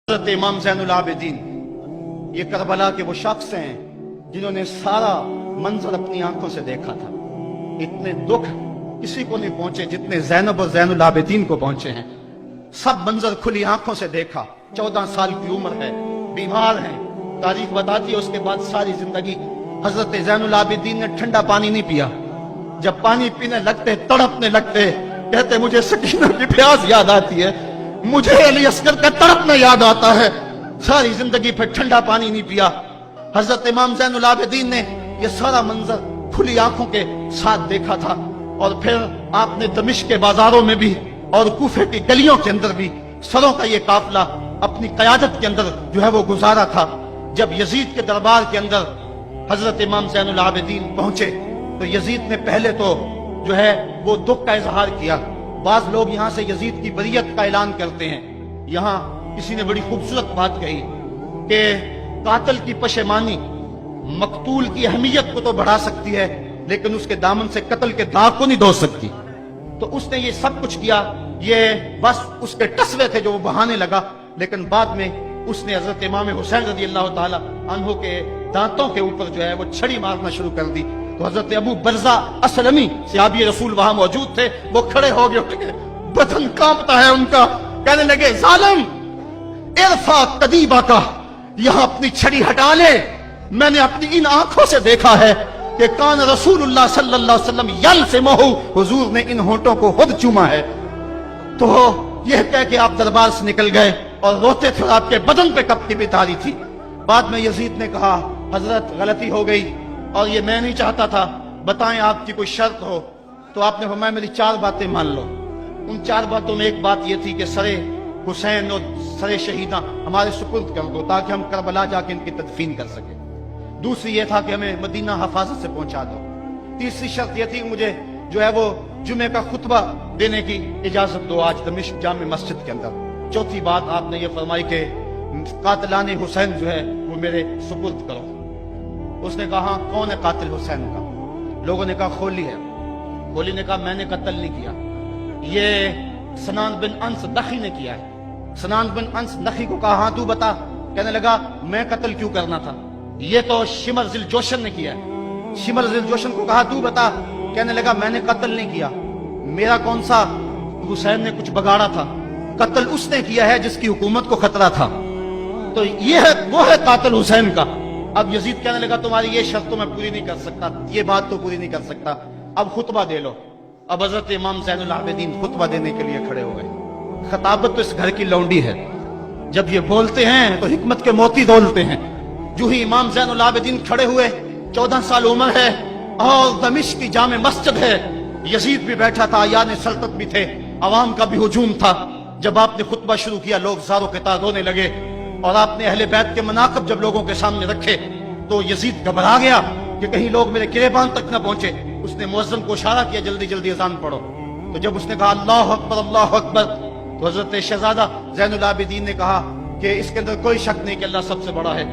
हज़रत इमाम ज़ैनुल आबिदीन ये करबला के वो शख्स हैं जिन्होंने सारा मंजर अपनी आंखों से देखा था। इतने दुख किसी को नहीं पहुंचे जितने ज़ैनब और ज़ैनुल आबिदीन को पहुंचे हैं। सब मंजर खुली आंखों से देखा। 14 साल की उम्र है, बीमार हैं, तारीख बताती है। उसके बाद सारी जिंदगी हजरत ज़ैनुल आबिदीन ने ठंडा पानी नहीं पिया। जब पानी पीने लगते तड़पने लगते, कहते मुझे सकीना की प्यास याद आती है, मुझे अली अस्कर का तड़पना याद आता है। सारी जिंदगी फिर ठंडा पानी नहीं पिया। हजरत इमाम ज़ैनुल आबिदीन ने यह सारा मंजर खुली आंखों के साथ देखा था। और फिर आपने दमिश्क के बाजारों में भी और कूफे की गलियों के अंदर भी सरों का ये काफिला अपनी क़यादत के अंदर जो है वो गुजारा था। जब यजीद के दरबार के अंदर हजरत इमाम ज़ैनुल आबिदीन पहुंचे तो यजीद ने पहले तो जो है वो दुख का इजहार किया। बाज लोग यहाँ से यजीद की बरियत का ऐलान करते हैं। यहाँ किसी ने बड़ी खूबसूरत बात कही कि कातिल की पशेमानी मकतूल की अहमियत को तो बढ़ा सकती है, लेकिन उसके दामन से कत्ल के दाग को नहीं धो सकती। तो उसने ये सब कुछ किया, ये बस उसके टसवे थे जो वो बहाने लगा। लेकिन बाद में उसने हजरत इमाम हुसैन रज़ियल्लाहु ताला अन्हु के दांतों के ऊपर जो है वो छड़ी मारना शुरू कर दी। तो हजरत अबू बरज़ा असलमी सहाबी रसूल वहां मौजूद थे। वो खड़े हो गए, बदन कांपता है उनका। कहने लगे, जालिम इरफा कदीबा का, यहां अपनी छड़ी हटा ले। मैंने अपनी इन आंखों से देखा है कि कान रसूलुल्लाह सल्लल्लाहु अलैहि वसल्लम यल्सिमुहु, हुजूर ने इन होंठों को खुद चूमा है। तो यह कह के आप दरबार से निकल गए और रोते थे, आपके बदन पे कपटी भी तारी थी। बाद में यजीद ने कहा, हजरत गलती हो गई और ये मैं नहीं चाहता था, बताएं आपकी कोई शर्त हो। तो आपने फरमाया मेरी 4 बातें मान लो। उन 4 बातों में एक बात ये थी कि सरे हुसैन और सरे शहीदा हमारे सुपुर्द कर दो ताकि हम करबला जाके इनकी तदफीन कर सके। दूसरी ये था कि हमें मदीना हिफाजत से पहुंचा दो। तीसरी शर्त यह थी कि मुझे जो है वो जुमे का खुतबा देने की इजाजत दो आज दमिश्क जामे मस्जिद के अंदर। चौथी बात आपने ये फरमाई कि कातिलाने हुसैन जो है वो मेरे सुपुर्द करो। उसने कहा, कौन है कातिल हुसैन का? लोगों ने कहा, खोली है। खोली ने कहा, मैंने कत्ल नहीं किया, ये सनान बिन अंस नखी ने किया है। सनान बिन अंस नखी को कहा, हाँ तू बता। कहने लगा, मैं कत्ल क्यों करना था, ये तो शिमर जिल जोशन ने किया है। शिमर जिल जोशन को कहा, तू बता। कहने लगा, मैंने कत्ल नहीं किया, मेरा कौन सा हुसैन ने कुछ बगाड़ा था, कत्ल उसने किया है जिसकी हुकूमत को खतरा था। तो ये है वो है कातिल हुसैन का। अब यजीद कहने लगा, तुम्हारी ये शर्त तो मैं पूरी नहीं कर सकता, ये बात तो पूरी नहीं कर सकता, अब खुतबा दे लो। अब हजरत इमाम ज़ैनुल आबिदीन खुतबा देने के लिए खड़े हो गए। खताबत तो इस घर की लौंडी है, जब ये बोलते हैं तो हिकमत के मोती दौलते हैं। जो ही इमाम ज़ैनुल आबिदीन खड़े हुए, 14 साल उम्र है और दमिश्क की जामे मस्जिद है, यजीद भी बैठा था, यानी सल्तनत भी थे, अवाम का भी हुजूम था। जब आपने खुतबा शुरू किया, लोग ज़ारो के तार रोने लगे और आपने अहले बैत के मनाक़िब जब लोगों के सामने रखे तो यजीद घबरा गया कि कहीं लोग मेरे किरेबान तक न पहुंचे। उसने मुअज्जिन को इशारा किया, जल्दी जल्दी अज़ान पढ़ो। तो जब उसने कहा अल्लाहु अकबर अल्लाहु अकबर, तो हजरत शहजादा ज़ैनुल आबिदीन ने कहा कि इसके अंदर कोई शक नहीं कि अल्लाह सबसे बड़ा है।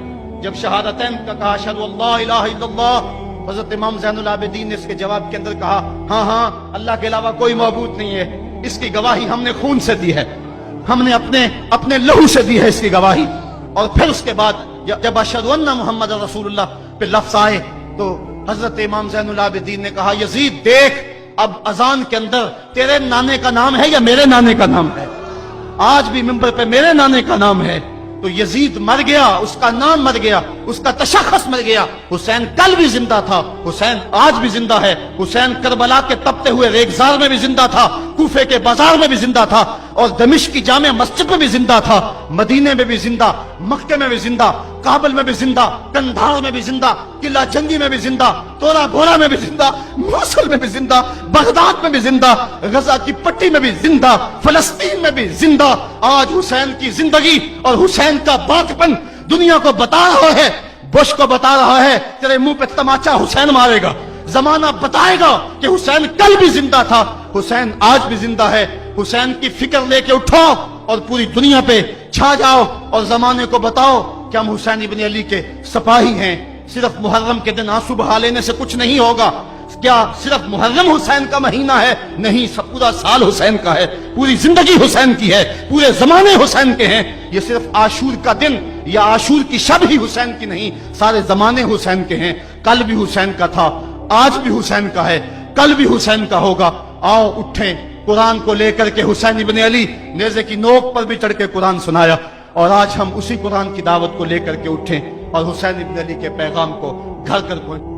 जब शहादतैन का कहा अशहदु अल्ला इलाहा इल्लल्लाह, हजरत इमाम ज़ैनुल आबिदीन ने इसके जवाब के अंदर कहा, हाँ हाँ अल्लाह के अलावा कोई मबूद नहीं है। इसकी गवाही हमने खून से दी है, हमने अपने लहू से दी है इसकी गवाही। और फिर उसके बाद जब अशहदु अन्ना मुहम्मद रसूलुल्लाह पे लफ्ज आए तो हजरत इमाम ज़ैनुल आबिदीन ने कहा, यजीद देख, अब अजान के अंदर तेरे नाने का नाम है या मेरे नाने का नाम है? आज भी मिंबर पे मेरे नाने का नाम है। तो यजीद मर गया, उसका नाम मर गया, उसका तशख्खुस मर गया। हुसैन कल भी जिंदा था, हुसैन आज भी जिंदा है। हुसैन करबला के तपते हुए रेगजार में भी जिंदा था, कूफे के बाजार में भी जिंदा था, और दमिश्क की जामे मस्जिद में भी जिंदा था, मदीने में भी जिंदा, मक्के में भी जिंदा, काबुल में भी जिंदा, कंधार में भी जिंदा, किला जंगी में भी जिंदा, तोरा घोरा में भी जिंदा, मोसुल में भी जिंदा, बगदाद में भी जिंदा, गजा की पट्टी में भी जिंदा, फलस्तीन में भी जिंदा। आज हुसैन की जिंदगी और हुसैन का बातपन दुनिया को बता रहा है, बुश को बता रहा है, तेरे मुंह पे तमाचा हुसैन मारेगा। जमाना बताएगा कि हुसैन कल भी जिंदा था, हुसैन आज भी जिंदा है। हुसैन की फिक्र लेके उठो और पूरी दुनिया पे छा जाओ और जमाने को बताओ कि हम हुसैन इब्न अली के सिपाही हैं। सिर्फ मुहर्रम के दिन आंसू बहा लेने से कुछ नहीं होगा। کیا صرف محرم حسین کا مہینہ ہے؟ نہیں، سب پورا سال حسین کا ہے، پوری زندگی حسین کی ہے، پورے زمانے حسین کے ہیں۔ یہ صرف عاشور کا دن یا عاشور کی شب ہی حسین کی نہیں، سارے زمانے حسین کے ہیں۔ کل بھی حسین کا تھا، آج بھی حسین کا ہے، کل بھی حسین کا ہوگا۔ آؤ اٹھیں، قرآن کو لے کر کے حسین ابن علی نیزے کی نوک پر بھی چڑھ کے قرآن سنایا، اور آج ہم اسی قرآن کی دعوت کو لے کر کے اٹھیں اور حسین ابن علی کے پیغام کو گھر گھر پہنچائیں۔